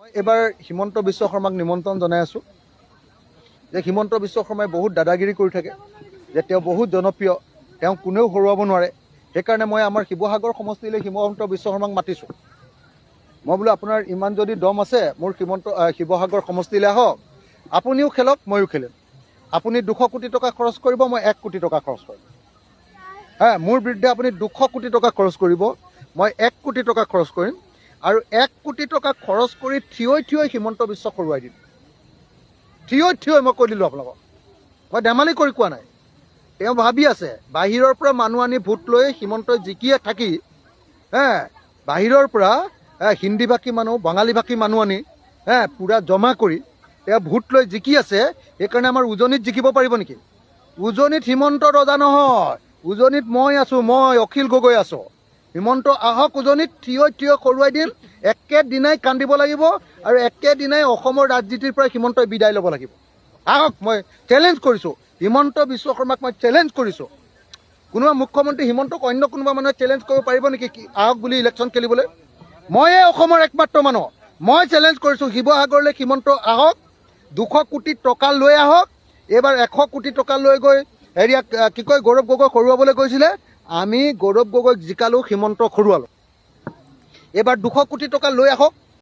এবাৰ হিমন্ত বিশ্ব শৰ্মাক নিমন্ত্ৰণ জনাই আছোঁ যে হিমন্ত বিশ্ব শৰ্মাই বহুত দাদাগিৰি কৰি থাকে, যে তেওঁ বহুত জনপ্ৰিয়, তেওঁ কোনেও হৰুৱাব নোৱাৰে। সেইকাৰণে মই আমাৰ শিৱসাগৰ সমষ্টিলৈ হিমন্ত বিশ্ব শৰ্মাক মাতিছোঁ। মই বোলো আপোনাৰ ইমান যদি দম আছে মোৰ শিৱসাগৰ সমষ্টিলৈ আহক, আপুনিও খেলক ময়ো খেলিম। আপুনি 200 কোটি টকা খৰচ কৰিব, মই 1 কোটি টকা খৰচ কৰিম। মোৰ বিৰুদ্ধে আপুনি 200 কোটি টকা খৰচ কৰিব, মই 1 কোটি টকা খৰচ কৰিম। আৰু 1 কোটি টকা খৰচ কৰি থিয় হিমন্ত বিশ্বক হৰুৱাই দিম। থিয় মই কৈ দিলোঁ আপোনালোকক, মই ধেমালি কৰি কোৱা নাই। তেওঁ ভাবি আছে বাহিৰৰ পৰা মানুহ আনি ভোট লৈ হিমন্তই জিকিয়ে থাকি বাহিৰৰ পৰা হিন্দী ভাষী মানুহ, বাঙালী ভাষী মানুহ আনি পূৰা জমা কৰি তেওঁ ভোট লৈ জিকি আছে। সেইকাৰণে আমাৰ উজনিত জিকিব পাৰিব নেকি? উজনিত হিমন্ত ৰজা নহয়, উজনিত মই আছোঁ, মই অখিল গগৈ আছোঁ। হিমন্ত আহক উজনিত, থিয় হৰুৱাই দিম। একেদিনাই কান্দিব লাগিব আৰু একেদিনাই অসমৰ ৰাজনীতিৰ পৰা হিমন্তই বিদায় ল'ব লাগিব। আহক, মই চেলেঞ্জ কৰিছোঁ হিমন্ত বিশ্ব শৰ্মাক, মই চেলেঞ্জ কৰিছোঁ। কোনোবা মুখ্যমন্ত্ৰী হিমন্তক অন্য কোনোবা মানুহে চেলেঞ্জ কৰিব পাৰিব নেকি আহক বুলি ইলেকশ্যন খেলিবলৈ? ময়ে অসমৰ একমাত্ৰ মানুহ, মই চেলেঞ্জ কৰিছোঁ শিৱসাগৰলৈ হিমন্ত আহক, 200 কোটি টকা লৈ আহক। এইবাৰ 100 কোটি টকা লৈ গৈ কি কয় গৌৰৱ গগৈক হৰুৱাবলৈ গৈছিলে, আমি গৌৰৱ গগৈক জিকালোঁ, হিমন্তক হৰুৱালোঁ। এইবাৰ 200 কোটি টকা লৈ আহক,